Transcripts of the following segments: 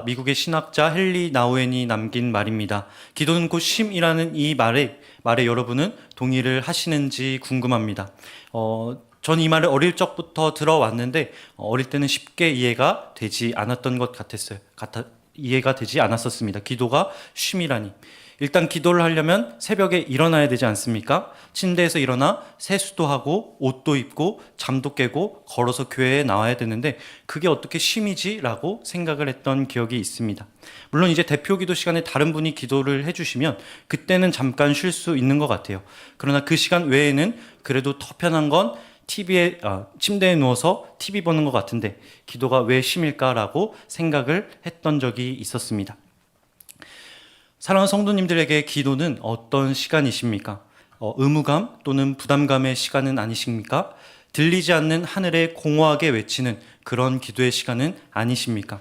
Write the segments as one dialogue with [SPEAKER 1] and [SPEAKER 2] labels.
[SPEAKER 1] 미국의 신학자 헨리 나우엔이 남긴 말입니다. 기도는 곧 쉼이라는 이 말에 여러분은 동의를 하시는지 궁금합니다. 전 이 말을 어릴 적부터 들어왔는데 어릴 때는 쉽게 이해가 되지 않았던 것 같았어요. 이해가 되지 않았었습니다. 기도가 쉼이라니. 일단 기도를 하려면 새벽에 일어나야 되지 않습니까? 침대에서 일어나 세수도 하고 옷도 입고 잠도 깨고 걸어서 교회에 나와야 되는데 그게 어떻게 쉼이지? 라고 생각을 했던 기억이 있습니다. 물론 이제 대표 기도 시간에 다른 분이 기도를 해주시면 그때는 잠깐 쉴 수 있는 것 같아요. 그러나 그 시간 외에는 그래도 더 편한 건 침대에 누워서 TV 보는 것 같은데 기도가 왜 쉼일까라고 생각을 했던 적이 있었습니다. 사랑하는 성도님들에게 기도는 어떤 시간이십니까? 의무감 또는 부담감의 시간은 아니십니까? 들리지 않는 하늘에 공허하게 외치는 그런 기도의 시간은 아니십니까?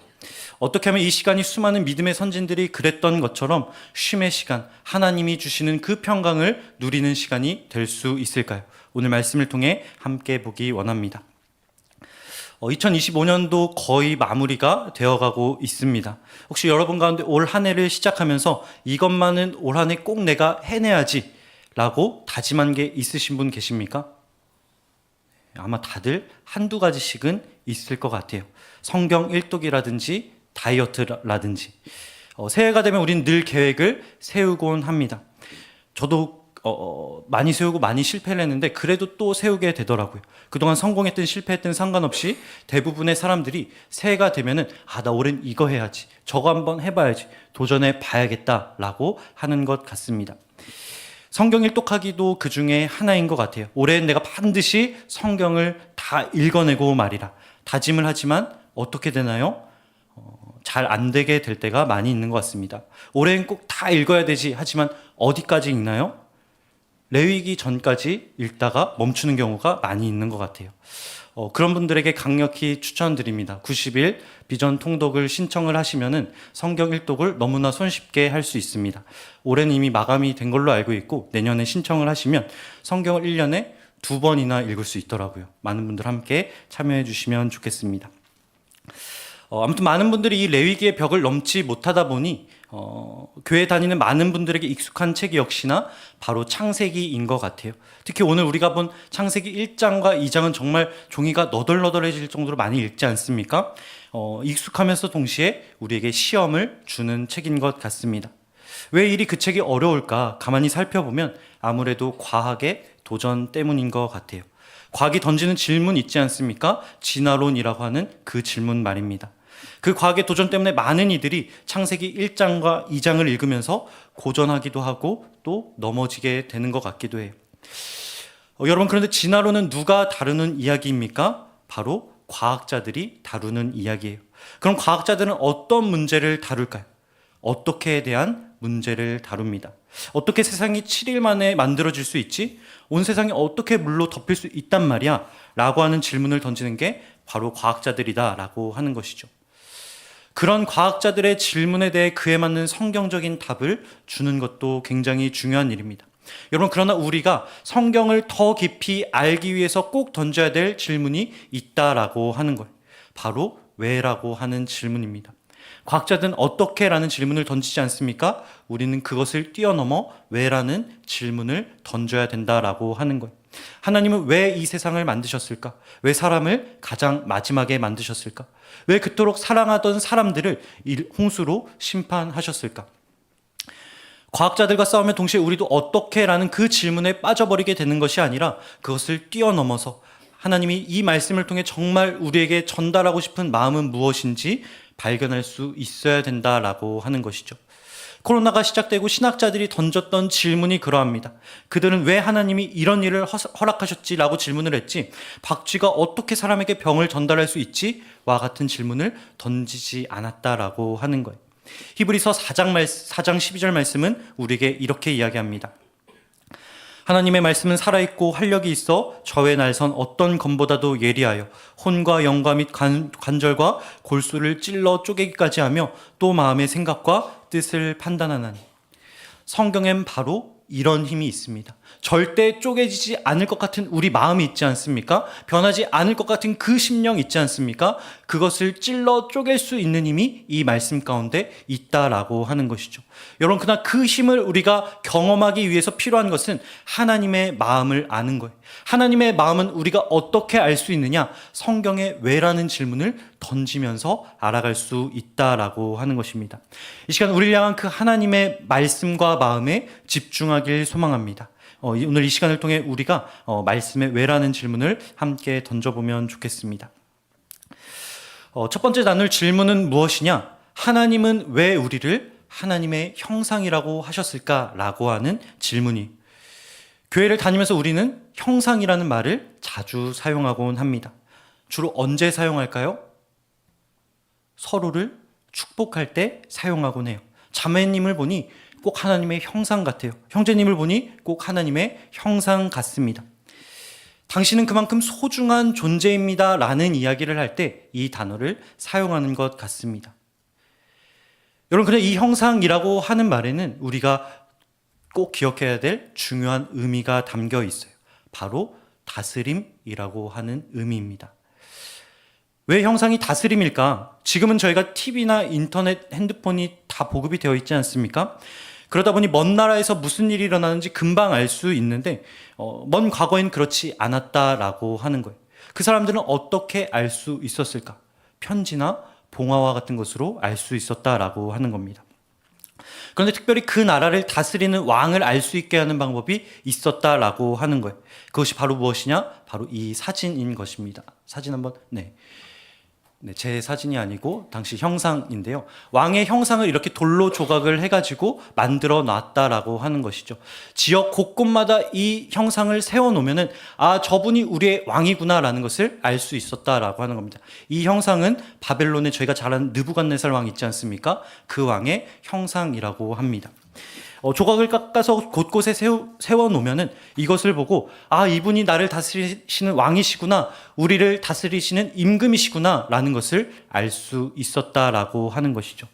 [SPEAKER 1] 어떻게 하면 이 시간이 수많은 믿음의 선진들이 그랬던 것처럼 쉼의 시간, 하나님이 주시는 그 평강을 누리는 시간이 될 수 있을까요? 오늘 말씀을 통해 함께 보기 원합니다. 2025년도 거의 마무리가 되어가고 있습니다. 혹시 여러분 가운데 올 한 해를 시작하면서 이것만은 올 한 해 꼭 내가 해내야지 라고 다짐한 게 있으신 분 계십니까? 아마 다들 한두 가지씩은 있을 것 같아요. 성경 일독이라든지 다이어트라든지. 새해가 되면 우리는 늘 계획을 세우곤 합니다. 저도 많이 세우고 많이 실패를 했는데 그래도 또 세우게 되더라고요. 그동안 성공했든 실패했든 상관없이 대부분의 사람들이 새해가 되면은 나 올해는 이거 해야지, 저거 한번 해봐야지, 도전해 봐야겠다라고 하는 것 같습니다. 성경 일독하기도 그 중에 하나인 것 같아요. 올해는 내가 반드시 성경을 다 읽어내고 말이라 다짐을 하지만 어떻게 되나요? 잘 안 되게 될 때가 많이 있는 것 같습니다. 올해는 꼭 다 읽어야 되지 하지만 어디까지 읽나요? 레위기 전까지 읽다가 멈추는 경우가 많이 있는 것 같아요. 그런 분들에게 강력히 추천드립니다. 90일 비전 통독을 신청을 하시면은 성경 일독을 너무나 손쉽게 할 수 있습니다. 올해는 이미 마감이 된 걸로 알고 있고 내년에 신청을 하시면 성경을 1년에 2번이나 읽을 수 있더라고요. 많은 분들 함께 참여해 주시면 좋겠습니다. 아무튼 많은 분들이 이 레위기의 벽을 넘지 못하다 보니 교회 다니는 많은 분들에게 익숙한 책이 역시나 바로 창세기인 것 같아요. 특히 오늘 우리가 본 창세기 1장과 2장은 정말 종이가 너덜너덜해질 정도로 많이 읽지 않습니까? 익숙하면서 동시에 우리에게 시험을 주는 책인 것 같습니다. 왜 이리 그 책이 어려울까? 가만히 살펴보면 아무래도 과학의 도전 때문인 것 같아요. 과학이 던지는 질문 있지 않습니까? 진화론이라고 하는 그 질문 말입니다. 그 과학의 도전 때문에 많은 이들이 창세기 1장과 2장을 읽으면서 고전하기도 하고 또 넘어지게 되는 것 같기도 해요. 여러분, 그런데 진화론은 누가 다루는 이야기입니까? 바로 과학자들이 다루는 이야기예요. 그럼 과학자들은 어떤 문제를 다룰까요? 어떻게에 대한 문제를 다룹니다. 어떻게 세상이 7일 만에 만들어질 수 있지? 온 세상이 어떻게 물로 덮일 수 있단 말이야? 라고 하는 질문을 던지는 게 바로 과학자들이다 라고 하는 것이죠. 그런 과학자들의 질문에 대해 그에 맞는 성경적인 답을 주는 것도 굉장히 중요한 일입니다. 여러분, 그러나 우리가 성경을 더 깊이 알기 위해서 꼭 던져야 될 질문이 있다라고 하는 거예요. 바로 왜라고 하는 질문입니다. 과학자들은 어떻게라는 질문을 던지지 않습니까? 우리는 그것을 뛰어넘어 왜라는 질문을 던져야 된다라고 하는 거예요. 하나님은 왜 이 세상을 만드셨을까? 왜 사람을 가장 마지막에 만드셨을까? 왜 그토록 사랑하던 사람들을 홍수로 심판하셨을까? 과학자들과 싸우며 동시에 우리도 어떻게라는 그 질문에 빠져버리게 되는 것이 아니라 그것을 뛰어넘어서 하나님이 이 말씀을 통해 정말 우리에게 전달하고 싶은 마음은 무엇인지 발견할 수 있어야 된다라고 하는 것이죠. 코로나가 시작되고 신학자들이 던졌던 질문이 그러합니다. 그들은 왜 하나님이 이런 일을 허락하셨지라고 질문을 했지 박쥐가 어떻게 사람에게 병을 전달할 수 있지? 와 같은 질문을 던지지 않았다라고 하는 거예요. 히브리서 4장 12절 말씀은 우리에게 이렇게 이야기합니다. 하나님의 말씀은 살아있고 활력이 있어 저의 날선 어떤 검보다도 예리하여 혼과 영과 및 관절과 골수를 찔러 쪼개기까지 하며 또 마음의 생각과 뜻을 판단하나니. 성경엔 바로 이런 힘이 있습니다. 절대 쪼개지지 않을 것 같은 우리 마음이 있지 않습니까? 변하지 않을 것 같은 그 심령 있지 않습니까? 그것을 찔러 쪼갤 수 있는 힘이 이 말씀 가운데 있다라고 하는 것이죠. 여러분, 그러나 그 힘을 우리가 경험하기 위해서 필요한 것은 하나님의 마음을 아는 거예요. 하나님의 마음은 우리가 어떻게 알 수 있느냐? 성경의 왜라는 질문을 던지면서 알아갈 수 있다라고 하는 것입니다. 이 시간 우리를 향한 그 하나님의 말씀과 마음에 집중하길 소망합니다. 오늘 이 시간을 통해 우리가 말씀의 왜라는 질문을 함께 던져보면 좋겠습니다. 첫 번째 나눌 질문은 무엇이냐? 하나님은 왜 우리를 하나님의 형상이라고 하셨을까라고 하는 질문이, 교회를 다니면서 우리는 형상이라는 말을 자주 사용하곤 합니다. 주로 언제 사용할까요? 서로를 축복할 때 사용하곤 해요. 자매님을 보니 꼭 하나님의 형상 같아요. 형제님을 보니 꼭 하나님의 형상 같습니다. 당신은 그만큼 소중한 존재입니다 라는 이야기를 할 때 이 단어를 사용하는 것 같습니다. 여러분, 그냥 이 형상이라고 하는 말에는 우리가 꼭 기억해야 될 중요한 의미가 담겨 있어요. 바로 다스림이라고 하는 의미입니다. 왜 형상이 다스림일까? 지금은 저희가 TV나 인터넷, 핸드폰이 다 보급이 되어 있지 않습니까? 그러다 보니 먼 나라에서 무슨 일이 일어나는지 금방 알 수 있는데 먼 과거엔 그렇지 않았다라고 하는 거예요. 그 사람들은 어떻게 알 수 있었을까? 편지나 봉화와 같은 것으로 알 수 있었다라고 하는 겁니다. 그런데 특별히 그 나라를 다스리는 왕을 알 수 있게 하는 방법이 있었다라고 하는 거예요. 그것이 바로 무엇이냐? 바로 이 사진인 것입니다. 사진 한번, 제 사진이 아니고 당시 형상인데요. 왕의 형상을 이렇게 돌로 조각을 해가지고 만들어 놨다라고 하는 것이죠. 지역 곳곳마다 이 형상을 세워놓으면은 저분이 우리의 왕이구나라는 것을 알 수 있었다라고 하는 겁니다. 이 형상은 바벨론에 저희가 잘 아는 느부갓네살 왕 있지 않습니까? 그 왕의 형상이라고 합니다. 조각을 깎아서 곳곳에 세워놓으면은 이것을 보고 이분이 나를 다스리시는 왕이시구나, 우리를 다스리시는 임금이시구나 라는 것을 알 수 있었다라고 하는 것이죠.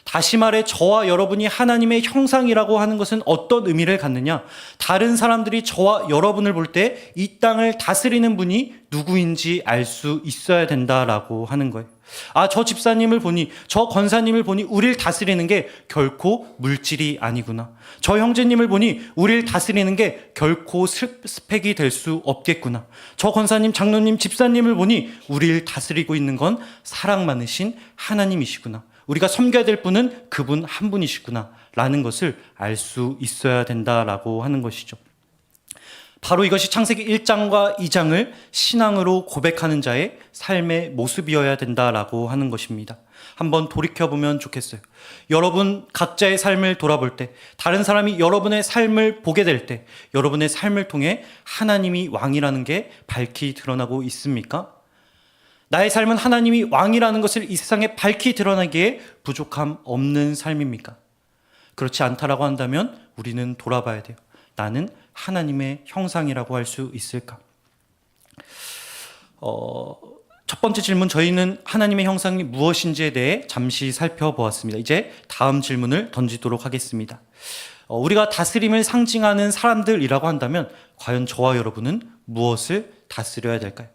[SPEAKER 1] 다시 말해 저와 여러분이 하나님의 형상이라고 하는 것은 어떤 의미를 갖느냐? 다른 사람들이 저와 여러분을 볼 때 이 땅을 다스리는 분이 누구인지 알 수 있어야 된다라고 하는 거예요. 저 집사님을 보니, 저 권사님을 보니 우리를 다스리는 게 결코 물질이 아니구나. 저 형제님을 보니 우리를 다스리는 게 결코 스펙이 될 수 없겠구나. 저 권사님, 장로님, 집사님을 보니 우리를 다스리고 있는 건 사랑 많으신 하나님이시구나. 우리가 섬겨야 될 분은 그분 한 분이시구나 라는 것을 알 수 있어야 된다라고 하는 것이죠. 바로 이것이 창세기 1장과 2장을 신앙으로 고백하는 자의 삶의 모습이어야 된다라고 하는 것입니다. 한번 돌이켜보면 좋겠어요. 여러분 각자의 삶을 돌아볼 때, 다른 사람이 여러분의 삶을 보게 될 때 여러분의 삶을 통해 하나님이 왕이라는 게 밝히 드러나고 있습니까? 나의 삶은 하나님이 왕이라는 것을 이 세상에 밝히 드러나기에 부족함 없는 삶입니까? 그렇지 않다라고 한다면 우리는 돌아봐야 돼요. 나는 하나님의 형상이라고 할 수 있을까? 첫 번째 질문, 저희는 하나님의 형상이 무엇인지에 대해 잠시 살펴보았습니다. 이제 다음 질문을 던지도록 하겠습니다. 우리가 다스림을 상징하는 사람들이라고 한다면 과연 저와 여러분은 무엇을 다스려야 될까요?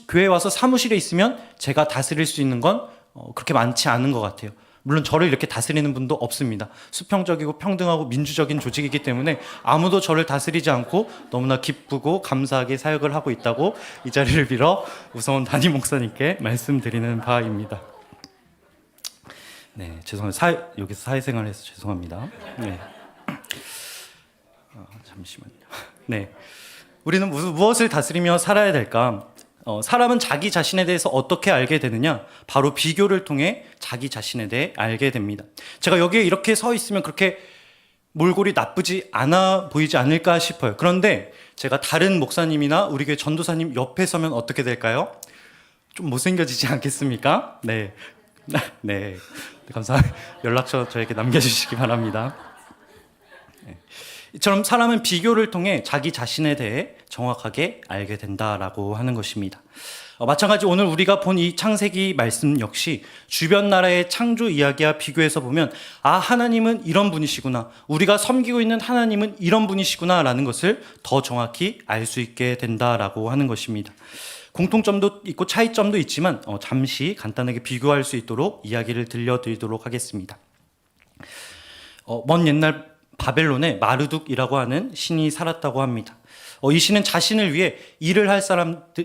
[SPEAKER 1] 교회에 와서 사무실에 있으면 제가 다스릴 수 있는 건 그렇게 많지 않은 것 같아요. 물론 저를 이렇게 다스리는 분도 없습니다. 수평적이고 평등하고 민주적인 조직이기 때문에 아무도 저를 다스리지 않고 너무나 기쁘고 감사하게 사역을 하고 있다고 이 자리를 빌어 우성원 담임 목사님께 말씀드리는 바입니다. 네, 죄송합니다. 여기서 사회생활을 해서 죄송합니다. 네. 잠시만요. 네. 우리는 무엇을 다스리며 살아야 될까? 사람은 자기 자신에 대해서 어떻게 알게 되느냐? 바로 비교를 통해 자기 자신에 대해 알게 됩니다. 제가 여기에 이렇게 서 있으면 그렇게 몰골이 나쁘지 않아 보이지 않을까 싶어요. 그런데 제가 다른 목사님이나 우리 교회 전도사님 옆에 서면 어떻게 될까요? 좀 못생겨지지 않겠습니까? 네. 네. 감사합니다. 연락처 저에게 남겨주시기 바랍니다. 네. 이처럼 사람은 비교를 통해 자기 자신에 대해 정확하게 알게 된다라고 하는 것입니다. 마찬가지 오늘 우리가 본 이 창세기 말씀 역시 주변 나라의 창조 이야기와 비교해서 보면 하나님은 이런 분이시구나, 우리가 섬기고 있는 하나님은 이런 분이시구나 라는 것을 더 정확히 알 수 있게 된다라고 하는 것입니다. 공통점도 있고 차이점도 있지만 잠시 간단하게 비교할 수 있도록 이야기를 들려드리도록 하겠습니다. 먼 옛날 바벨론에 마르둑이라고 하는 신이 살았다고 합니다. 이 신은 자신을 위해 일을 할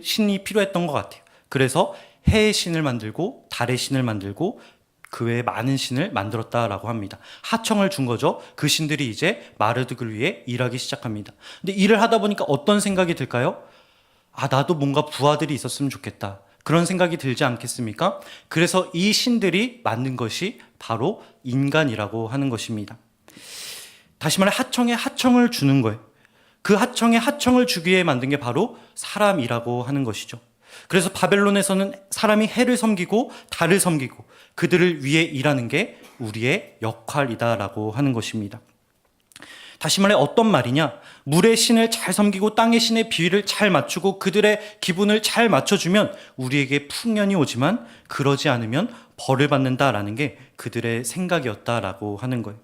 [SPEAKER 1] 신이 필요했던 것 같아요. 그래서 해의 신을 만들고 달의 신을 만들고 그 외에 많은 신을 만들었다라고 합니다. 하청을 준 거죠. 그 신들이 이제 마르둑을 위해 일하기 시작합니다. 근데 일을 하다 보니까 어떤 생각이 들까요? 나도 뭔가 부하들이 있었으면 좋겠다, 그런 생각이 들지 않겠습니까? 그래서 이 신들이 만든 것이 바로 인간이라고 하는 것입니다. 다시 말해 하청에 하청을 주는 거예요. 그 하청에 하청을 주기 위해 만든 게 바로 사람이라고 하는 것이죠. 그래서 바벨론에서는 사람이 해를 섬기고 달을 섬기고 그들을 위해 일하는 게 우리의 역할이다라고 하는 것입니다. 다시 말해 어떤 말이냐? 물의 신을 잘 섬기고 땅의 신의 비위를 잘 맞추고 그들의 기분을 잘 맞춰주면 우리에게 풍년이 오지만 그러지 않으면 벌을 받는다라는 게 그들의 생각이었다라고 하는 거예요.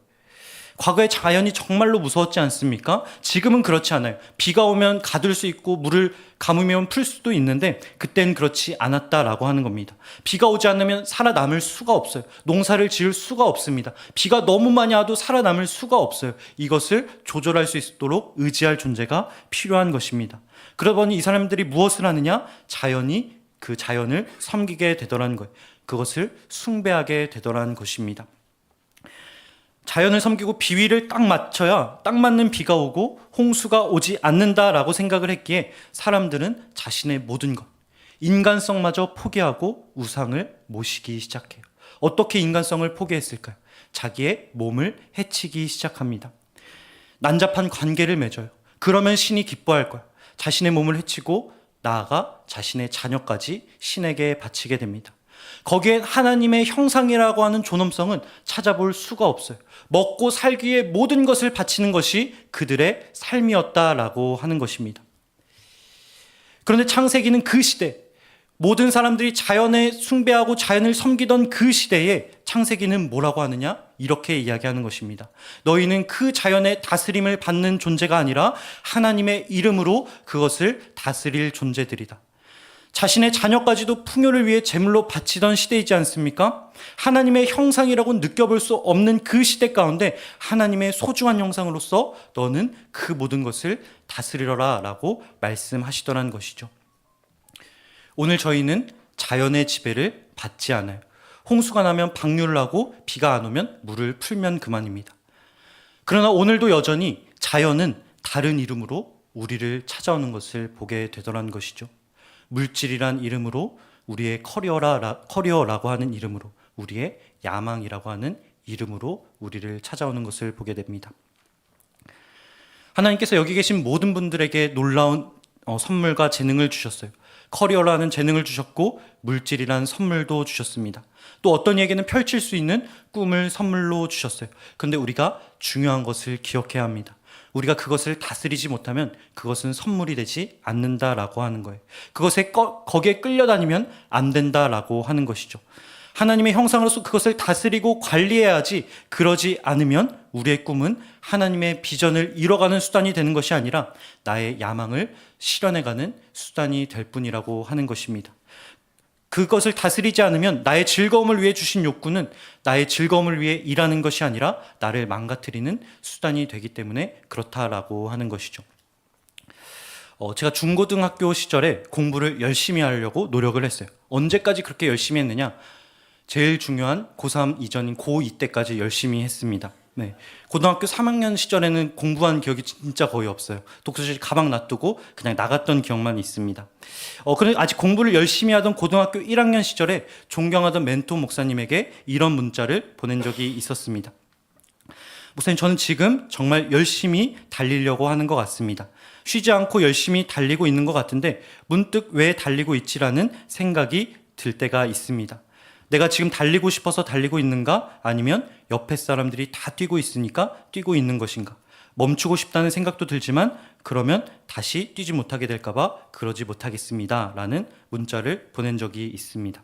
[SPEAKER 1] 과거의 자연이 정말로 무서웠지 않습니까? 지금은 그렇지 않아요. 비가 오면 가둘 수 있고 물을 가무면 풀 수도 있는데 그때는 그렇지 않았다라고 하는 겁니다. 비가 오지 않으면 살아남을 수가 없어요. 농사를 지을 수가 없습니다. 비가 너무 많이 와도 살아남을 수가 없어요. 이것을 조절할 수 있도록 의지할 존재가 필요한 것입니다. 그러다 보니 이 사람들이 무엇을 하느냐? 자연이 그 자연을 섬기게 되더라는 거예요. 그것을 숭배하게 되더라는 것입니다. 자연을 섬기고 비위를 딱 맞춰야 딱 맞는 비가 오고 홍수가 오지 않는다라고 생각을 했기에 사람들은 자신의 모든 것, 인간성마저 포기하고 우상을 모시기 시작해요. 어떻게 인간성을 포기했을까요? 자기의 몸을 해치기 시작합니다. 난잡한 관계를 맺어요. 그러면 신이 기뻐할 거야. 자신의 몸을 해치고 나아가 자신의 자녀까지 신에게 바치게 됩니다. 거기에 하나님의 형상이라고 하는 존엄성은 찾아볼 수가 없어요. 먹고 살기 위해 모든 것을 바치는 것이 그들의 삶이었다라고 하는 것입니다. 그런데 창세기는 그 시대, 모든 사람들이 자연에 숭배하고 자연을 섬기던 그 시대에 창세기는 뭐라고 하느냐? 이렇게 이야기하는 것입니다. 너희는 그 자연의 다스림을 받는 존재가 아니라 하나님의 이름으로 그것을 다스릴 존재들이다. 자신의 자녀까지도 풍요를 위해 제물로 바치던 시대이지 않습니까? 하나님의 형상이라고 느껴볼 수 없는 그 시대 가운데 하나님의 소중한 형상으로서 너는 그 모든 것을 다스리러라 라고 말씀하시더라는 것이죠. 오늘 저희는 자연의 지배를 받지 않아요. 홍수가 나면 방류를 하고 비가 안 오면 물을 풀면 그만입니다. 그러나 오늘도 여전히 자연은 다른 이름으로 우리를 찾아오는 것을 보게 되더라는 것이죠. 물질이란 이름으로, 우리의 커리어라고 하는 이름으로, 우리의 야망이라고 하는 이름으로 우리를 찾아오는 것을 보게 됩니다. 하나님께서 여기 계신 모든 분들에게 놀라운 선물과 재능을 주셨어요. 커리어라는 재능을 주셨고 물질이라는 선물도 주셨습니다. 또 어떤 이에게는 펼칠 수 있는 꿈을 선물로 주셨어요. 그런데 우리가 중요한 것을 기억해야 합니다. 우리가 그것을 다스리지 못하면 그것은 선물이 되지 않는다라고 하는 거예요. 거기에 끌려다니면 안 된다라고 하는 것이죠. 하나님의 형상으로서 그것을 다스리고 관리해야지, 그러지 않으면 우리의 꿈은 하나님의 비전을 이뤄가는 수단이 되는 것이 아니라 나의 야망을 실현해가는 수단이 될 뿐이라고 하는 것입니다. 그것을 다스리지 않으면 나의 즐거움을 위해 주신 욕구는 나의 즐거움을 위해 일하는 것이 아니라 나를 망가뜨리는 수단이 되기 때문에 그렇다라고 하는 것이죠. 제가 중고등학교 시절에 공부를 열심히 하려고 노력을 했어요. 언제까지 그렇게 열심히 했느냐? 제일 중요한 고3 이전인 고2 때까지 열심히 했습니다. 네. 고등학교 3학년 시절에는 공부한 기억이 진짜 거의 없어요. 독서실 가방 놔두고 그냥 나갔던 기억만 있습니다. 그런데 아직 공부를 열심히 하던 고등학교 1학년 시절에 존경하던 멘토 목사님에게 이런 문자를 보낸 적이 있었습니다. 목사님, 저는 지금 정말 열심히 달리려고 하는 것 같습니다. 쉬지 않고 열심히 달리고 있는 것 같은데 문득 왜 달리고 있지라는 생각이 들 때가 있습니다. 내가 지금 달리고 싶어서 달리고 있는가? 아니면 옆에 사람들이 다 뛰고 있으니까 뛰고 있는 것인가? 멈추고 싶다는 생각도 들지만 그러면 다시 뛰지 못하게 될까봐 그러지 못하겠습니다. 라는 문자를 보낸 적이 있습니다.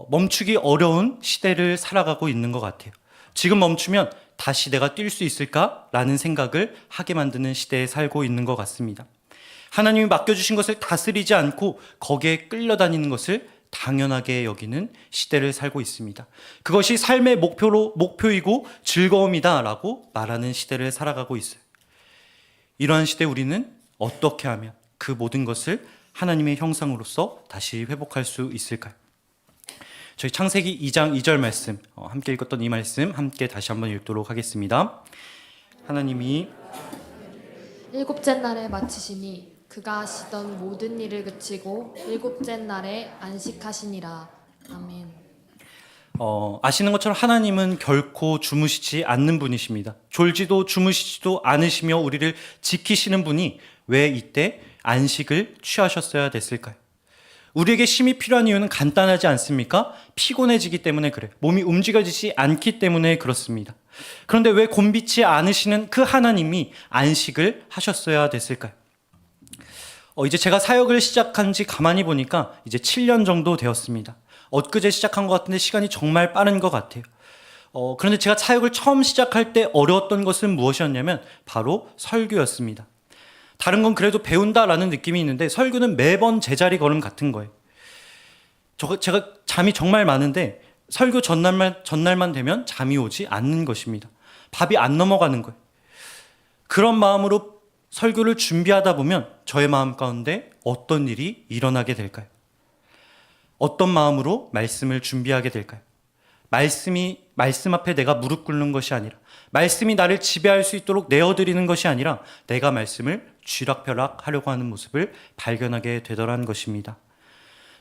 [SPEAKER 1] 멈추기 어려운 시대를 살아가고 있는 것 같아요. 지금 멈추면 다시 내가 뛸 수 있을까라는 생각을 하게 만드는 시대에 살고 있는 것 같습니다. 하나님이 맡겨주신 것을 다스리지 않고 거기에 끌려다니는 것을 당연하게 여기는 시대를 살고 있습니다. 그것이 삶의 목표이고 즐거움이다라고 말하는 시대를 살아가고 있어요. 이러한 시대에 우리는 어떻게 하면 그 모든 것을 하나님의 형상으로서 다시 회복할 수 있을까요? 저희 창세기 2장 2절 말씀, 함께 읽었던 이 말씀 함께 다시 한번 읽도록 하겠습니다. 하나님이
[SPEAKER 2] 일곱째 날에 마치시니 그가 하시던 모든 일을 그치고 일곱째 날에 안식하시니라. 아멘.
[SPEAKER 1] 아시는 것처럼 하나님은 결코 주무시지 않는 분이십니다. 졸지도 주무시지도 않으시며 우리를 지키시는 분이 왜 이때 안식을 취하셨어야 됐을까요? 우리에게 쉼이 필요한 이유는 간단하지 않습니까? 피곤해지기 때문에 그래요. 몸이 움직여지지 않기 때문에 그렇습니다. 그런데 왜 곤비치 않으시는 그 하나님이 안식을 하셨어야 됐을까요? 이제 제가 사역을 시작한 지 가만히 보니까 이제 7년 정도 되었습니다. 엊그제 시작한 것 같은데 시간이 정말 빠른 것 같아요. 그런데 제가 사역을 처음 시작할 때 어려웠던 것은 무엇이었냐면 바로 설교였습니다. 다른 건 그래도 배운다라는 느낌이 있는데 설교는 매번 제자리 걸음 같은 거예요. 제가 잠이 정말 많은데 설교 전날만 되면 잠이 오지 않는 것입니다. 밥이 안 넘어가는 거예요. 그런 마음으로 설교를 준비하다 보면 저의 마음 가운데 어떤 일이 일어나게 될까요? 어떤 마음으로 말씀을 준비하게 될까요? 말씀 앞에 내가 무릎 꿇는 것이 아니라, 말씀이 나를 지배할 수 있도록 내어드리는 것이 아니라 내가 말씀을 쥐락펴락 하려고 하는 모습을 발견하게 되더란 것입니다.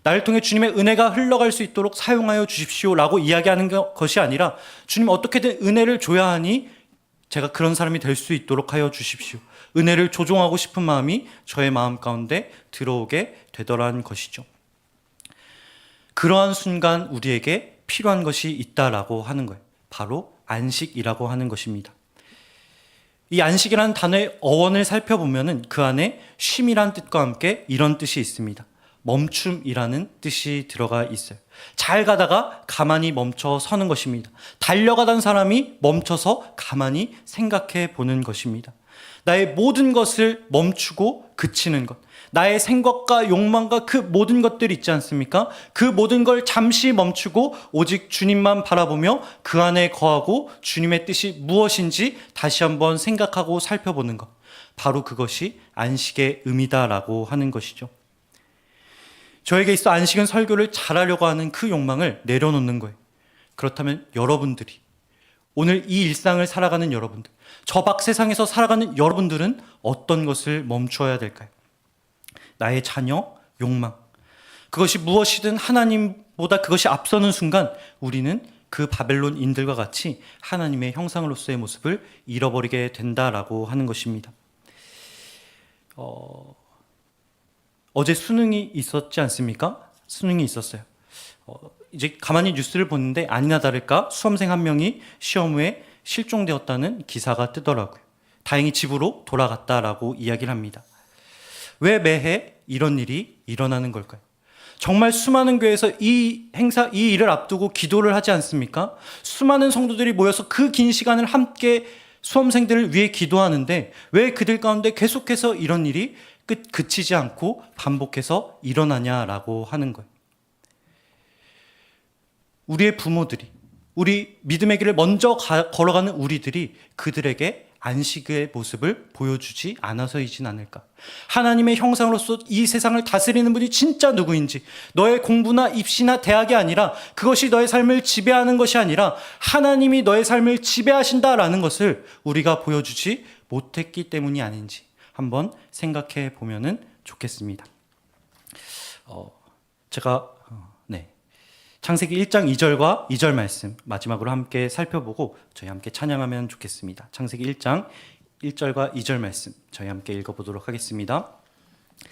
[SPEAKER 1] 나를 통해 주님의 은혜가 흘러갈 수 있도록 사용하여 주십시오라고 이야기하는 것이 아니라 주님 어떻게든 은혜를 줘야 하니 제가 그런 사람이 될 수 있도록 하여 주십시오. 은혜를 조종하고 싶은 마음이 저의 마음 가운데 들어오게 되더란 것이죠. 그러한 순간 우리에게 필요한 것이 있다라고 하는 거예요. 바로 안식이라고 하는 것입니다. 이 안식이라는 단어의 어원을 살펴보면 그 안에 쉼이란 뜻과 함께 이런 뜻이 있습니다. 멈춤이라는 뜻이 들어가 있어요. 잘 가다가 가만히 멈춰 서는 것입니다. 달려가던 사람이 멈춰서 가만히 생각해 보는 것입니다. 나의 모든 것을 멈추고 그치는 것, 나의 생각과 욕망과 그 모든 것들 있지 않습니까? 그 모든 걸 잠시 멈추고 오직 주님만 바라보며 그 안에 거하고 주님의 뜻이 무엇인지 다시 한번 생각하고 살펴보는 것, 바로 그것이 안식의 의미다라고 하는 것이죠. 저에게 있어 안식은 설교를 잘하려고 하는 그 욕망을 내려놓는 거예요. 그렇다면 여러분들이, 오늘 이 일상을 살아가는 여러분들, 저 밖 세상에서 살아가는 여러분들은 어떤 것을 멈추어야 될까요? 나의 자녀, 욕망, 그것이 무엇이든 하나님보다 그것이 앞서는 순간 우리는 그 바벨론인들과 같이 하나님의 형상으로서의 모습을 잃어버리게 된다라고 하는 것입니다. 어제 수능이 있었지 않습니까? 수능이 있었어요. 이제 가만히 뉴스를 보는데 아니나 다를까 수험생 한 명이 시험 후에 실종되었다는 기사가 뜨더라고요. 다행히 집으로 돌아갔다라고 이야기를 합니다. 왜 매해 이런 일이 일어나는 걸까요? 정말 수많은 교회에서 이 일을 앞두고 기도를 하지 않습니까? 수많은 성도들이 모여서 그 긴 시간을 함께 수험생들을 위해 기도하는데 왜 그들 가운데 계속해서 이런 일이 그치지 않고 반복해서 일어나냐라고 하는 거예요. 우리의 부모들이, 우리 믿음의 길을 먼저 걸어가는 우리들이 그들에게 안식의 모습을 보여주지 않아서이진 않을까. 하나님의 형상으로서 이 세상을 다스리는 분이 진짜 누구인지, 너의 공부나 입시나 대학이 아니라 그것이 너의 삶을 지배하는 것이 아니라 하나님이 너의 삶을 지배하신다라는 것을 우리가 보여주지 못했기 때문이 아닌지 한번 생각해 보면 좋겠습니다. 제가 창세기 1장 2절과 2절 말씀 마지막으로 함께 살펴보고 저희 함께 찬양하면 좋겠습니다. 창세기 1장 1절과 2절 말씀 저희 함께 읽어보도록 하겠습니다.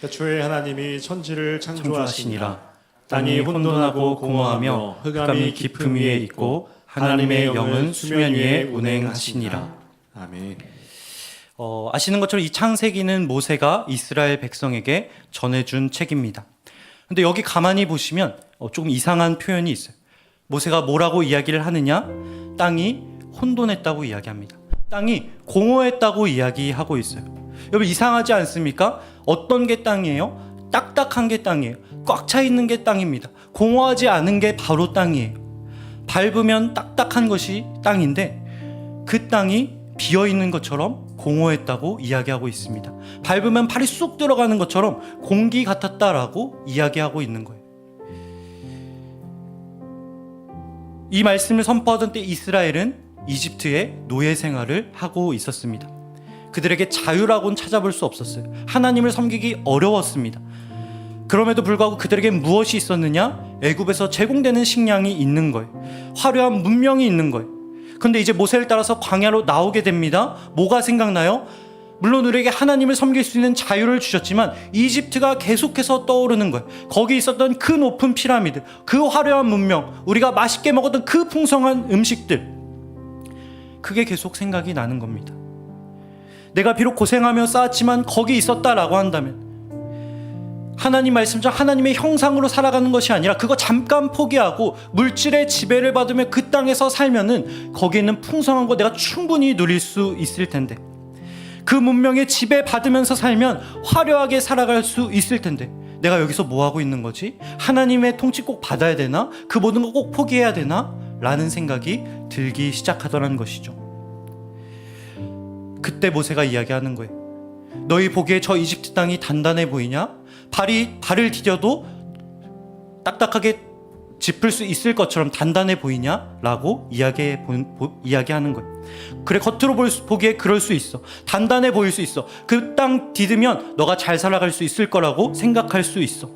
[SPEAKER 3] 태초에 하나님이 천지를 창조하시니라.
[SPEAKER 1] 땅이 혼돈하고 공허하며 흑암이 깊음 위에 있고 하나님의 영은 수면 위에 운행하시니라.
[SPEAKER 3] 아멘.
[SPEAKER 1] 아시는 것처럼 이 창세기는 모세가 이스라엘 백성에게 전해준 책입니다. 근데 여기 가만히 보시면 조금 이상한 표현이 있어요. 모세가 뭐라고 이야기를 하느냐? 땅이 혼돈했다고 이야기합니다. 땅이 공허했다고 이야기하고 있어요. 여러분 이상하지 않습니까? 어떤 게 땅이에요? 딱딱한 게 땅이에요. 꽉 차 있는 게 땅입니다. 공허하지 않은 게 바로 땅이에요. 밟으면 딱딱한 것이 땅인데 그 땅이 비어있는 것처럼 공허했다고 이야기하고 있습니다. 밟으면 팔이 쑥 들어가는 것처럼 공기 같았다라고 이야기하고 있는 거예요. 이 말씀을 선포하던 때 이스라엘은 이집트의 노예 생활을 하고 있었습니다. 그들에게 자유라고는 찾아볼 수 없었어요. 하나님을 섬기기 어려웠습니다. 그럼에도 불구하고 그들에게 무엇이 있었느냐? 애굽에서 제공되는 식량이 있는 거예요. 화려한 문명이 있는 거예요. 근데 이제 모세를 따라서 광야로 나오게 됩니다. 뭐가 생각나요? 물론 우리에게 하나님을 섬길 수 있는 자유를 주셨지만 이집트가 계속해서 떠오르는 거예요. 거기 있었던 그 높은 피라미드, 그 화려한 문명, 우리가 맛있게 먹었던 그 풍성한 음식들, 그게 계속 생각이 나는 겁니다. 내가 비록 고생하며 쌓았지만 거기 있었다라고 한다면 하나님 말씀처럼 하나님의 형상으로 살아가는 것이 아니라 그거 잠깐 포기하고 물질의 지배를 받으며 그 땅에서 살면은 거기에 있는 풍성한 거 내가 충분히 누릴 수 있을 텐데, 그 문명의 지배받으면서 살면 화려하게 살아갈 수 있을 텐데 내가 여기서 뭐 하고 있는 거지? 하나님의 통치 꼭 받아야 되나? 그 모든 거 꼭 포기해야 되나? 라는 생각이 들기 시작하더라는 것이죠. 그때 모세가 이야기하는 거예요. 너희 보기에 저 이집트 땅이 단단해 보이냐? 발을 디뎌도 딱딱하게 짚을 수 있을 것처럼 단단해 보이냐? 라고 이야기하는 거예요. 그래, 겉으로 보기에 그럴 수 있어. 단단해 보일 수 있어. 그 땅 디디면 너가 잘 살아갈 수 있을 거라고 생각할 수 있어.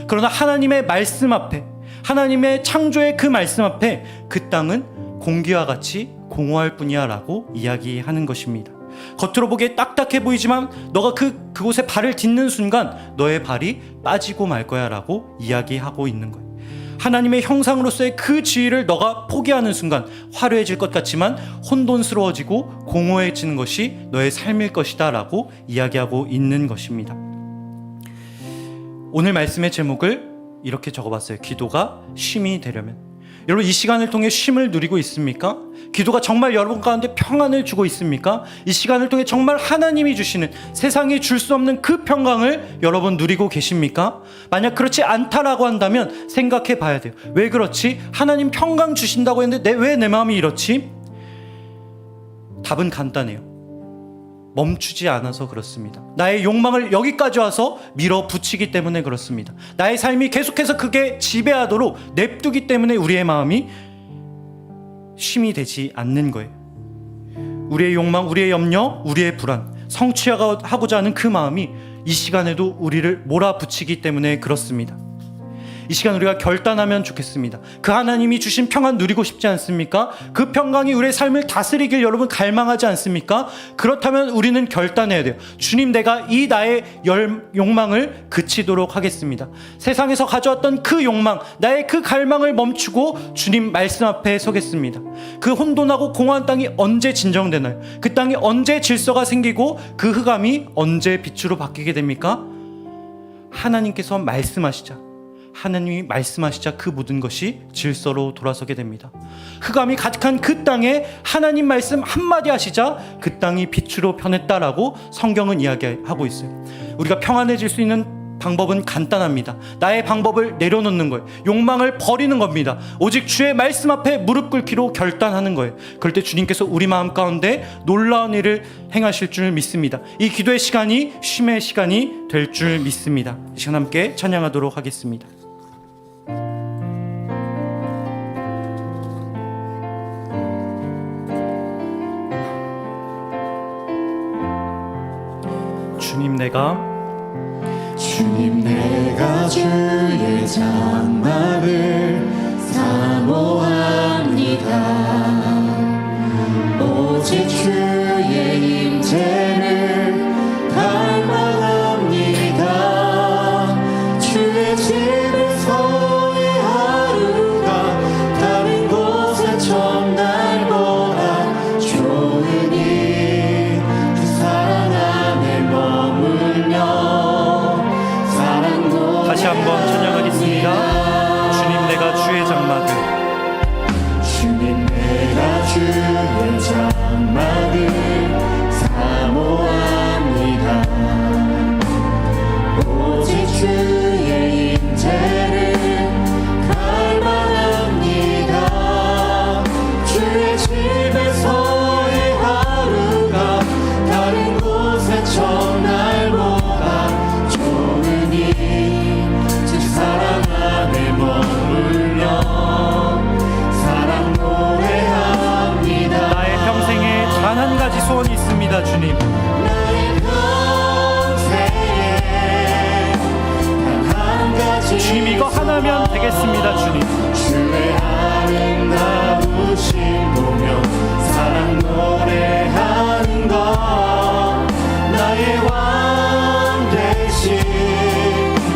[SPEAKER 1] 그러나 하나님의 말씀 앞에, 하나님의 창조의 그 말씀 앞에 그 땅은 공기와 같이 공허할 뿐이야 라고 이야기하는 것입니다. 겉으로 보기에 딱딱해 보이지만 너가 그곳에 발을 딛는 순간 너의 발이 빠지고 말 거야 라고 이야기하고 있는 거예요. 하나님의 형상으로서의 그 지위를 너가 포기하는 순간 화려해질 것 같지만 혼돈스러워지고 공허해지는 것이 너의 삶일 것이다 라고 이야기하고 있는 것입니다. 오늘 말씀의 제목을 이렇게 적어봤어요. 기도가 쉼이 되려면. 여러분 이 시간을 통해 쉼을 누리고 있습니까? 기도가 정말 여러분 가운데 평안을 주고 있습니까? 이 시간을 통해 정말 하나님이 주시는, 세상이 줄 수 없는 그 평강을 여러분 누리고 계십니까? 만약 그렇지 않다라고 한다면 생각해 봐야 돼요. 왜 그렇지? 하나님 평강 주신다고 했는데 왜 내 마음이 이렇지? 답은 간단해요. 멈추지 않아서 그렇습니다. 나의 욕망을 여기까지 와서 밀어붙이기 때문에 그렇습니다. 나의 삶이 계속해서 그게 지배하도록 냅두기 때문에 우리의 마음이 쉼이 되지 않는 거예요. 우리의 욕망, 우리의 염려, 우리의 불안, 성취하고자 하는 그 마음이 이 시간에도 우리를 몰아붙이기 때문에 그렇습니다. 이 시간 우리가 결단하면 좋겠습니다. 그 하나님이 주신 평안 누리고 싶지 않습니까? 그 평강이 우리의 삶을 다스리길 여러분 갈망하지 않습니까? 그렇다면 우리는 결단해야 돼요. 주님, 내가 이 나의 욕망을 그치도록 하겠습니다. 세상에서 가져왔던 그 욕망, 나의 그 갈망을 멈추고 주님 말씀 앞에 서겠습니다. 그 혼돈하고 공허한 땅이 언제 진정되나요? 그 땅이 언제 질서가 생기고 그 흑암이 언제 빛으로 바뀌게 됩니까? 하나님께서 말씀하시자, 하나님이 말씀하시자 그 모든 것이 질서로 돌아서게 됩니다. 흑암이 가득한 그 땅에 하나님 말씀 한마디 하시자 그 땅이 빛으로 변했다라고 성경은 이야기하고 있어요. 우리가 평안해질 수 있는 방법은 간단합니다. 나의 방법을 내려놓는 거예요. 욕망을 버리는 겁니다. 오직 주의 말씀 앞에 무릎 꿇기로 결단하는 거예요. 그럴 때 주님께서 우리 마음 가운데 놀라운 일을 행하실 줄 믿습니다. 이 기도의 시간이 쉼의 시간이 될 줄 믿습니다. 이 시간 함께 찬양하도록 하겠습니다. 주님,
[SPEAKER 4] 내가 주의 장막을 사모합니다. 오직 주의 임재를 갈망합니다. 주의 집에서의 하루가 다른 곳의 첫날보다 좋으니
[SPEAKER 1] 되겠습니다, 주님. 주님, 이거 하나면 되겠습니다, 주님.
[SPEAKER 4] 주의 아름다우신 보며 사랑 노래하는 것 나의 왕 되신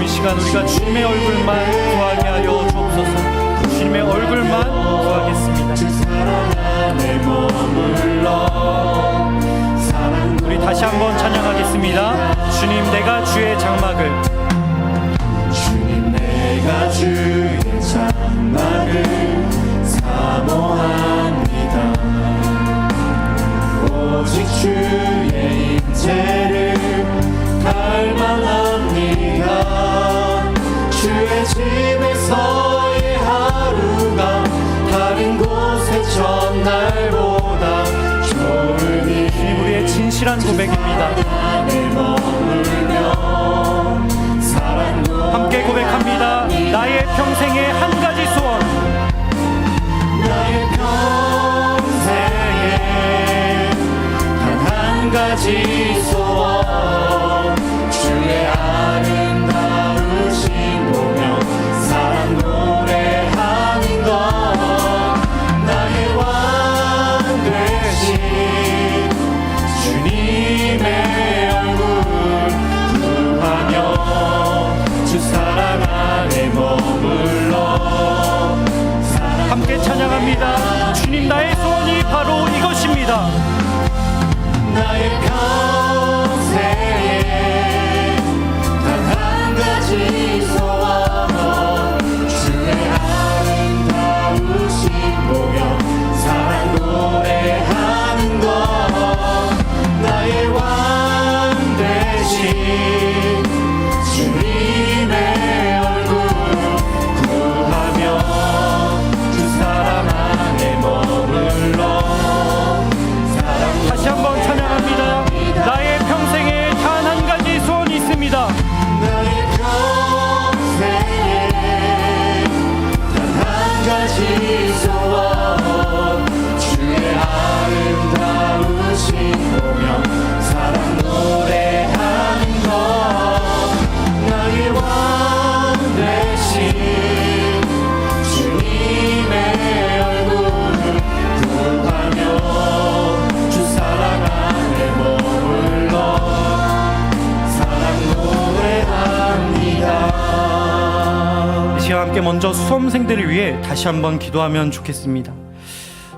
[SPEAKER 1] 이 시간 우리가 주님의 얼굴만 구하게 하여 주옵소서. 주님의 얼굴만 구하겠습니다.
[SPEAKER 4] 주 사랑 안에 머물러 사랑
[SPEAKER 1] 우리 다시 한번 찬양하겠습니다. 주님, 내가 주의 장막을,
[SPEAKER 4] 주님 내가 주의 장막을 사모합니다. 오직 주의 임재를 갈망합니다. 주의 집에서의 하루가 다른 곳의 전날보다 좋으니
[SPEAKER 1] 주님, 우리의 진실한 고백입니다. 함께 고백합니다. 나의 평생의 한 가지 소원,
[SPEAKER 4] 나의 평생에 단 한 가지 소원 주의 아름다우신 보며 사랑 노래하는 것 나의 왕 되신 주님의 얼굴 구하며 주 사랑 안에 머물러
[SPEAKER 1] 함께 찬양합니다. 주님, 나의 소원이 바로 이것입니다.
[SPEAKER 4] 나의 평생에 단 한 가지 소원 주의 아름다우신 보며 사랑 노래하는 것 나의 왕 되신 주님의 얼굴 구하며 주 사랑 안에 머물러
[SPEAKER 1] 다시 한번 찬양합니다. 나의 평생에 단 한 가지 소원이 있습니다.
[SPEAKER 4] 나의 평생에 단 한 가지 소원 주의 아름다우신 보며 사랑 노래하는 것 나의 왕 되신 주님의 얼굴 구하며 주 사랑 안에 머물러 사랑 노래합니다.
[SPEAKER 1] 이 시간 함께 먼저 수험생들을 위해 다시 한번 기도하면 좋겠습니다.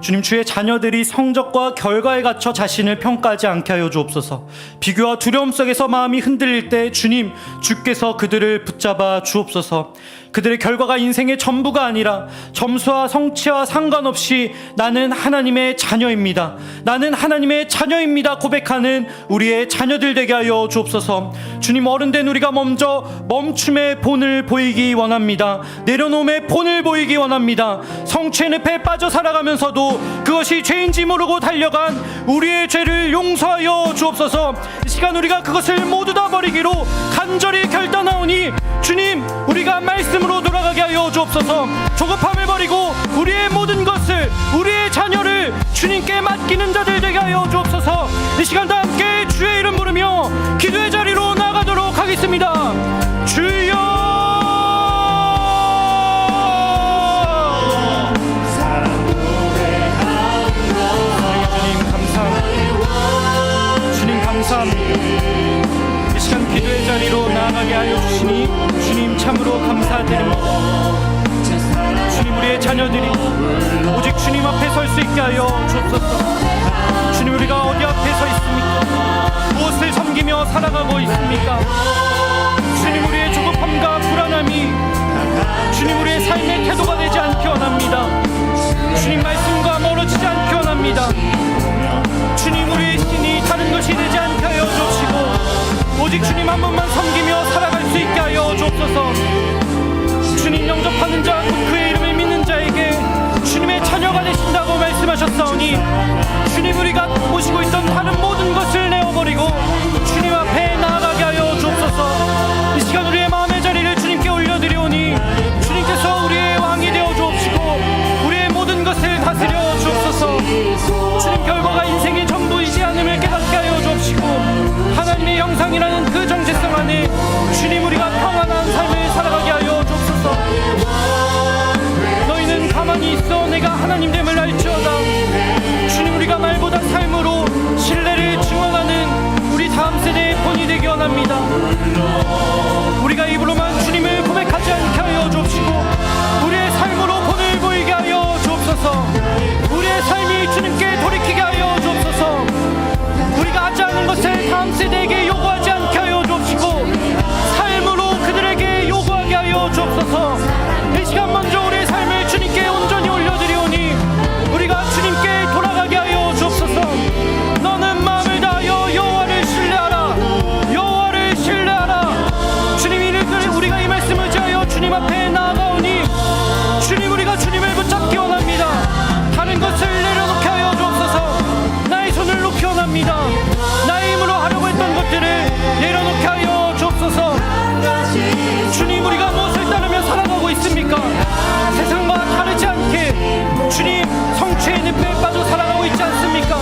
[SPEAKER 1] 주님, 주의 자녀들이 성적과 결과에 갇혀 자신을 평가하지 않게 하여 주옵소서. 비교와 두려움 속에서 마음이 흔들릴 때 주님, 주께서 그들을 붙잡아 주옵소서. 그들의 결과가 인생의 전부가 아니라 점수와 성취와 상관없이 나는 하나님의 자녀입니다. 나는 하나님의 자녀입니다 고백하는 우리의 자녀들 되게 하여 주옵소서. 주님, 어른된 우리가 먼저 멈춤의 본을 보이기 원합니다. 내려놓음의 본을 보이기 원합니다. 성취의 늪에 빠져 살아가면서도 그것이 죄인지 모르고 달려간 우리의 죄를 용서하여 주옵소서. 이 시간 우리가 그것을 모두 다 버리기로 간절히 결단하오니 주님, 우리가 말씀으로 돌아가게 하여 주옵소서. 조급함을 버리고 우리의 모든 것을, 우리의 자녀를 주님께 맡기는 자들 되게 하여 주옵소서. 이 시간도 함께 주의 이름 부르며 기도의 자리로 나가도록 하겠습니다. 주여, 이 시간 기도의 자리로 나아가게 하여 주시니 주님 참으로 감사드립니다. 주님, 우리의 자녀들이 오직 주님 앞에 설 수 있게 하여 주옵소서. 주님, 우리가 어디 앞에 서 있습니까? 무엇을 섬기며 살아가고 있습니까? 주님, 우리의 조급함과 불안함이 주님 우리의 삶의 태도가 되지 않기 원합니다. 주님, 말씀과 멀어지지 않기 원합니다. 주님, 우리의 신이 다른 것이 되지 않게 하여 주시고 오직 주님 한 분만 섬기며 살아갈 수 있게 하여 주옵소서. 주님, 영접하는 자, 곧 그의 이름을 믿는 자에게 주님의 자녀가 되신다고 말씀하셨사오니 주님, 우리가 모시고 있던 다른 모든 것을 내어버리고 주님 앞에 나아가게 하여 주옵소서. 이 시간 우리의 마음의 자리를 주님께 올려드리오니 주님께서 우리의 왕이 되어 주옵시고 우리의 모든 것을 다스려 주옵소서. 주님, 결과가 인생의 전부이지 않음을 깨닫게 하여 세상이라는 그 정체성 안에 주님 우리가 평안한 삶을 살아가게 하여 주옵소서. 너희는 가만히 있어 내가 하나님됨을 알지어다. 주님 우리가 말보다 삶으로 신뢰를 증언하는 우리 다음 세대의 본이 되기 원합니다. 우리가 입으로만 주님을 고백하지 않게 하여 주옵시고 우리의 삶으로 본을 보이게 하여 주옵소서. 우리의 삶이 주님께 돌이키게 하여 주옵소서. 우리가 하지 않은 것을 다음 세대에게 요구하지 않게 하여 주옵시고 삶으로 그들에게 요구하게 하여 주옵소서. 이 시간 먼저 우리의 삶을 주님께 온전히 올려드리오니 우리가 주님께 돌아가게 하여 주옵소서. 너는 마음을 다하여 여호와를 신뢰하라. 여호와를 신뢰하라. 주님 우리가 이 말씀을 의지하여 주님 앞에 나아가오니 주님 우리가 주님을 붙잡기 원합니다. 다른 것을 내려놓게 하여 주옵소서. 나의 손을 놓기 원합니다. 나의 힘으로 하려고 했던 것들을 내려놓게 하여 주옵소서. 주님 우리가 무엇을 따르며 살아가고 있습니까? 세상과 다르지 않게 주님 성취의 늪에 빠져 살아가고 있지 않습니까?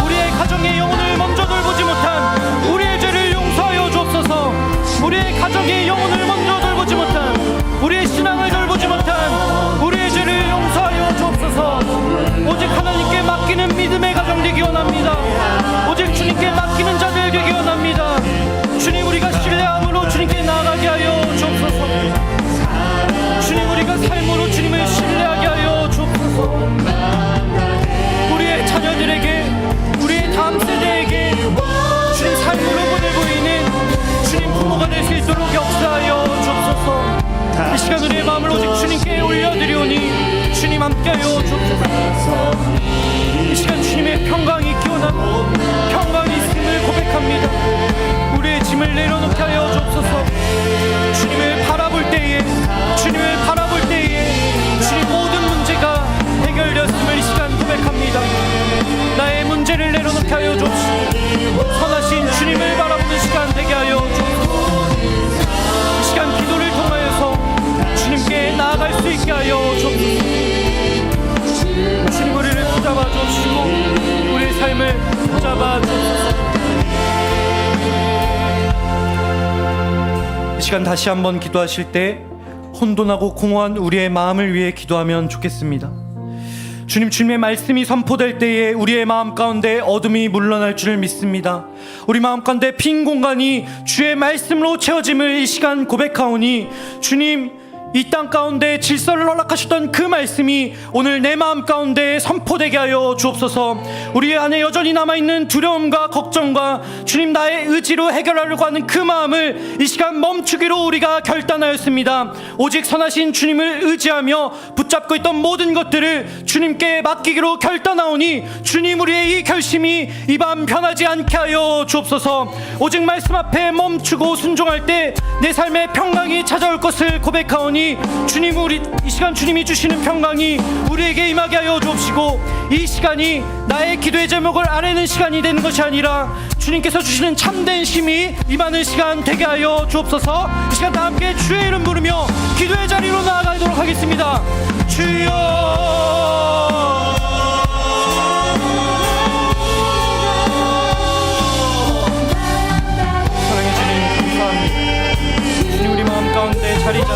[SPEAKER 1] 우리의 가정의 영혼을 먼저 돌보지 못한 우리의 죄를 용서하여 주옵소서. 우리의 가정의 영혼을 먼저 돌보지 못한 우리의 신앙을 돌보지 못한 우리의 죄를 용서하여 주옵소서. 오직 하나님께 맡기는 믿음의 가정 되기 원합니다. 오직 주님께 맡기는 자들 되기 원합니다. 주님 우리가 신뢰함으로 주님께 나아가게 하여 주옵소서. 주님 우리가 삶으로 주님을 신뢰하게 하여 주옵소서. 우리의 자녀들에게 우리의 다음 세대에게 주님 삶으로 본을 보이는 주님 부모가 될 수 있도록 역사하여 주옵소서. 이 시간 우리의 마음을 오직 주님께 올려드리오니 주님 함께하여 주옵소서. 이 시간 주님의 평강이 있기 원하고 평강이 있음을 고백합니다. 우리의 짐을 내려놓게 하여 주옵소서. 주님을 바라볼 때에 주님을 바라볼 때에 주님 모든 문제가 해결되었음을 이 시간 고백합니다. 나의 문제를 내려놓게 하여 주옵시고 선하신 주님을 바라보는 시간 되게 하여 주옵소서. 이 시간 기도를 통하여서 주님께 나아갈 수 있게 하여 주옵소서. 주님 우리를 붙잡아 주옵시고 우리의 삶을 붙잡아 주옵소서. 이 시간 다시 한번 기도하실 때 혼돈하고 공허한 우리의 마음을 위해 기도하면 좋겠습니다. 주님, 주님의 말씀이 선포될 때에 우리의 마음 가운데 어둠이 물러날 줄을 믿습니다. 우리 마음 가운데 빈 공간이 주의 말씀으로 채워짐을 이 시간 고백하오니 주님 이 땅 가운데 질서를 허락하셨던 그 말씀이 오늘 내 마음 가운데 선포되게 하여 주옵소서. 우리 안에 여전히 남아있는 두려움과 걱정과 주님 나의 의지로 해결하려고 하는 그 마음을 이 시간 멈추기로 우리가 결단하였습니다. 오직 선하신 주님을 의지하며 붙잡고 있던 모든 것들을 주님께 맡기기로 결단하오니 주님 우리의 이 결심이 이 밤 변하지 않게 하여 주옵소서. 오직 말씀 앞에 멈추고 순종할 때 내 삶에 평강이 찾아올 것을 고백하오니 주님 우리 이 시간 주님이 주시는 평강이 우리에게 임하게 하여 주옵시고 이 시간이 나의 기도의 제목을 아뢰는 시간이 되는 것이 아니라 주님께서 주시는 참된 힘이 임하는 시간 되게 하여 주옵소서. 이 시간 다 함께 주의 이름 부르며 기도의 자리로 나아가도록 하겠습니다. 주여 우리 마음 가운데 자리 잡아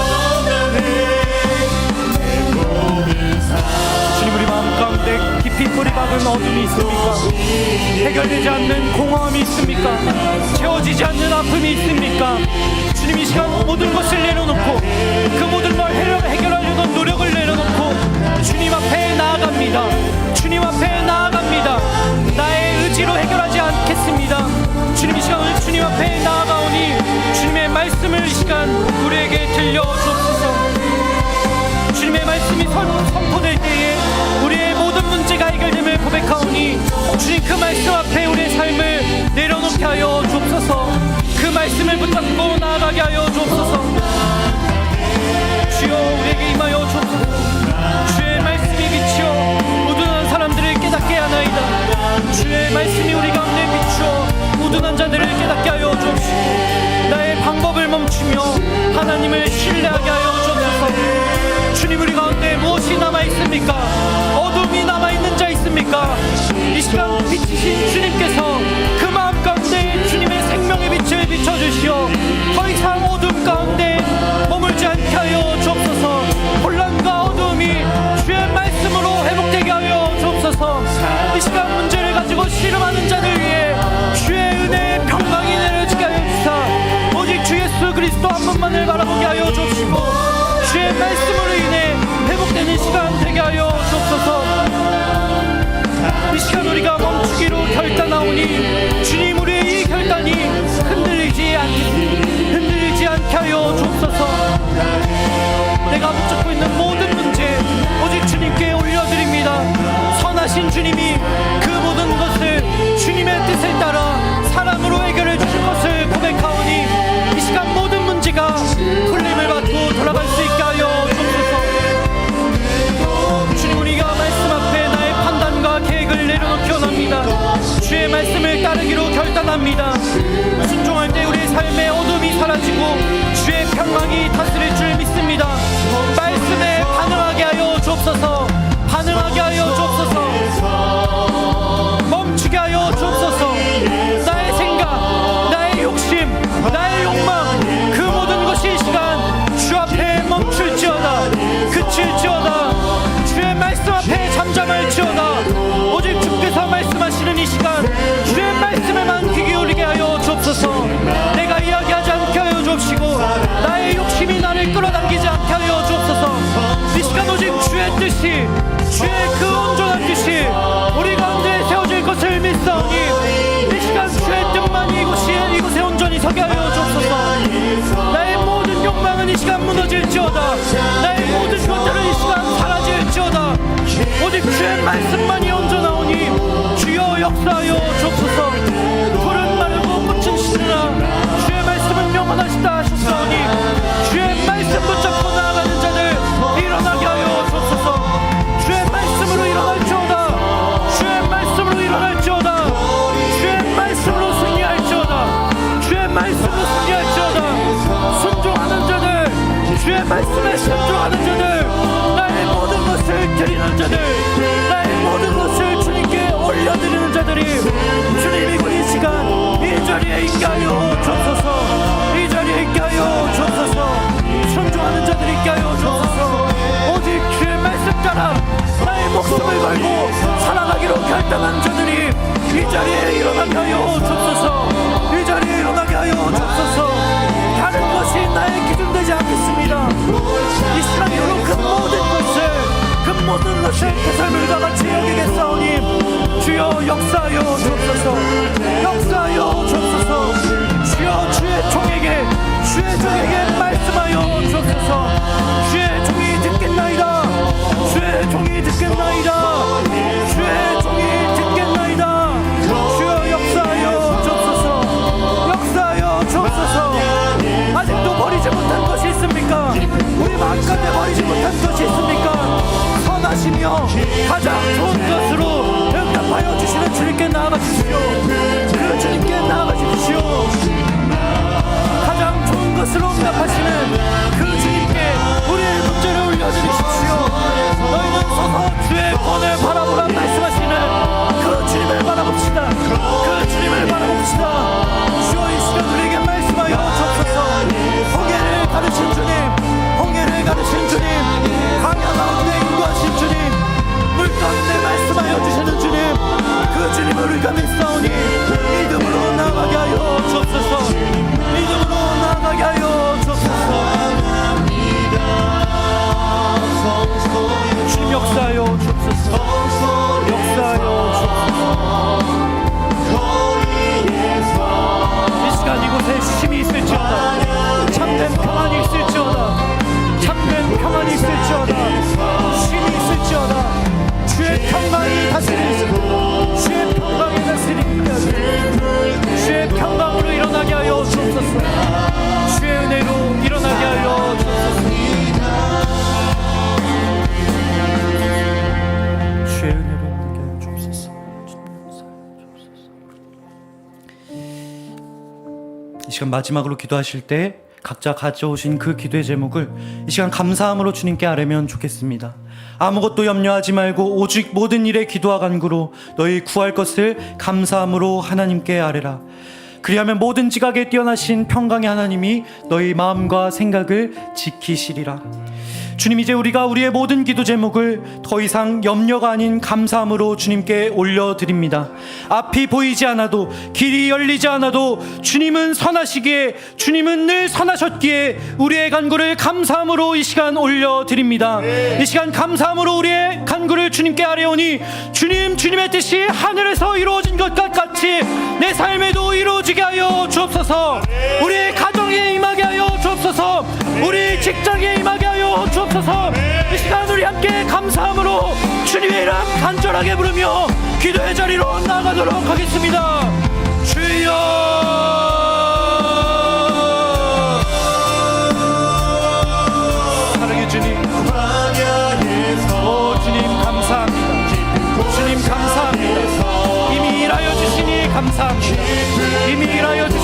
[SPEAKER 1] 주님 우리 마음 가운데 깊이 뿌리 박은 어둠이 있습니까? 해결되지 않는 공허함이 있습니까? 채워지지 않는 아픔이 있습니까? 주님 이 시간 모든 것을 내려놓고 그 모든 걸 해결하려던 노력을 내려놓고 주님 앞에 나아갑니다. 주님 앞에 나아갑니다. 나의 의지로 해결하지 않겠습니다. 주님 이 시간 오늘 주님 앞에 나아가오니 주님의 말씀을 이 시간 우리에게 들려주옵소서. 주님의 말씀이 선포될 때에 우리의 모든 문제가 해결됨을 고백하오니 주님 그 말씀 앞에 우리의 삶을 내려놓게 하여 주옵소서. 그 말씀을 붙잡고 나아가게 하여 주옵소서. 주여 우리에게 임하여 주옵소서. 주의 말씀이 비치어 우둔한 사람들을 깨닫게 하나이다. 주의 말씀이 우리 가운데 비추어 우둔한 자들을 깨닫게 하여 주옵시고 나의 방법을 멈추며 하나님을 신뢰하게 하여 주옵소서. 주님 우리 가운데 무엇이 남아있습니까? 어둠이 남아있는 자 있습니까? 이 시간 빛이신 주님께서 그 마음 가운데 주님의 생명의 빛 주의 말씀으로 인해 회복되는 시간 되게 하여 주옵소서. 이 시간 우리가 멈추기로 결단하오니 주님, 우리의 이 결단이 흔들리지 않게 하여 주옵소서. 내가 붙잡고 있는 모든 문제 오직 주님께 올려드립니다. 선하신 주님이 그 모든 것을 주님의 뜻에 따라 사랑으로 해결해 주실 것을 고백하오니 이 시간 모든 문제가 풀림을 받고 돌아갈 수 있게 하여 주옵소서. 주님, 우리가 말씀 앞에 나의 판단과 계획을 내려놓기 원합니다. 주의 말씀을 따르기로 결단합니다. 순종할 때 우리의 삶의 어둠이 사라지고 주의 평강이 다스릴 줄 믿습니다. 말씀에 반응하게 하여 주옵소서. 반응하게 하여 주옵소서. 멈추게 하여 주옵소서. 나의 생각, 나의 욕심, 나의 욕망, 그 모든 것이 이 시간 주 앞에 멈출지어다. 그칠지어다. 주의 말씀 앞에 잠잠할지어다. 오직 주께서 말씀하시는 이 시간 주의 말씀에만 귀 기울이게 하여 주옵소서. 내가 이야기하지 않게 하여 주옵시고 나의 욕심이 나를 끌어당기지 않게 하여 주옵소서. 이 시간 오직 주의 뜻이, 주의 그 온전한 뜻이 우리 가운데 세워질 것을 믿사오니 이 시간 주의 뜻만이 이곳에 온전히 서게 하여 주옵소서. 나의 모든 욕망은 이 시간 무너질지어다. 나의 모든 것들은 이 시간 사라질지어다. 오직 주의 말씀만이 온전하오니 주여 역사하여 주옵소서. 푸른 마르고 꽃은 시드라 주의 말씀은 영원하시다 하셨사오니 주의 말씀 붙잡고 나아가는 자들 일어나게 하여 주옵소서. 주의 말씀으로 일어날지어다. 주의 말씀으로 일어날지어다. 주의 말씀으로 승리할지어다. 주의 말씀으로 승리할지어다. 순종하는 자들, 주의 말씀에 순종하는 자들, 나의 모든 것을 드리는 자들, 나의 모든 것을 주님께 올려드리는 자들이 주님이 이 시간 이 자리에 있게 하여 주옵소서. 이 자리에 있게 하여 주옵소서. 순종하는 자들이 있게 하여 주옵소서. 오직 주의 말씀 따라 나의 목숨을 걸고 살아가기로 결단한 자들이 이 자리에 일어나게 하여 주옵소서. 이 자리에 일어나게 하여 주옵소서. 다른 것이 나의 기준 되지 않겠습니다. 이 시간 이후로 그 모든 것을 그 삶을 다 같이 여기겠사오니 주여 역사하여 주옵소서. 역사하여 주옵소서. 주여 주의 종에게 말씀하여 주옵소서. 주의 종이 듣겠나이다. 주의 종이 듣겠나이다. 주의 종이 듣겠나이다. 주여 역사하여 주옵소서. 역사하여 주옵소서. 아직도 버리지 못한 것이 있습니까? 우리 마음가운데 버리지 못한 것이 있습니까? 선하시며 가장 좋은 것으로 응답하여 주시는 주님께 나아가 주십시오. 그 주님께 나아가 주십시오. 가장 좋은 것으로 응답하시는 그 주님께 우리의 문제를 올려드리십시오. 너희는 서서 주의 권을 바라보라 말씀하시는 그 주님을 바라봅시다. 그 주님을 바라봅시다. 주여 이 시간 우리에게 말씀하여 주옵소서. 홍해를 가르친 주님, 홍해를 가르친 주님, 강야 가운데 인도하신 주님, 물 가운데 말씀하여 주시는 주님, 그 주님을 우리가 믿사오니 믿음으로 나아가게 하여 주옵소서. 믿음으로 나아가게 하여 주옵소서. 주님 역사하여 주옵소서. 역사하여 주옵소서. 이 시간 이곳에 쉼이 있을지어다. 참된 평안이 있을지어다. 참된 평안이 있을지어다. 쉼이 있을지어다. 주의 평강이 다스리시고 주의 평강이 다스립니다. 주의 평강으로 일어나게 하여 주옵소서. 주의 은혜로 일어나게 하여 주옵소서. 주의 은혜로 일어나게 하여 주옵소서. 이 시간 마지막으로 기도하실 때 각자 가져오신 그 기도의 제목을 이 시간 감사함으로 주님께 아뢰면 좋겠습니다. 아무것도 염려하지 말고 오직 모든 일에 기도와 간구로 너희 구할 것을 감사함으로 하나님께 아뢰라. 그리하면 모든 지각에 뛰어나신 평강의 하나님이 너희 마음과 생각을 지키시리라. 주님, 이제 우리가 우리의 모든 기도 제목을 더 이상 염려가 아닌 감사함으로 주님께 올려드립니다. 앞이 보이지 않아도, 길이 열리지 않아도 주님은 선하시기에, 주님은 늘 선하셨기에 우리의 간구를 감사함으로 이 시간 올려드립니다. 이 시간 감사함으로 우리의 간구를 주님께 아뢰오니 주님, 주님의 뜻이 하늘에서 이루어진 것과 같이 내 삶에도 이루어지게 하여 주옵소서. 우리의 가정에 임하게 하여 주옵소서. 우리 직장에 임하게 하여 주옵소서. 이 시간 우리 함께 감사함으로 주님의 이름 간절하게 부르며 기도의 자리로 나가도록 하겠습니다. 주여. 사랑의 주님, 오 주님 감사합니다. 주님 감사합니다. 이미 일하여 주시니 감사합니다. 이미 일하여 주시니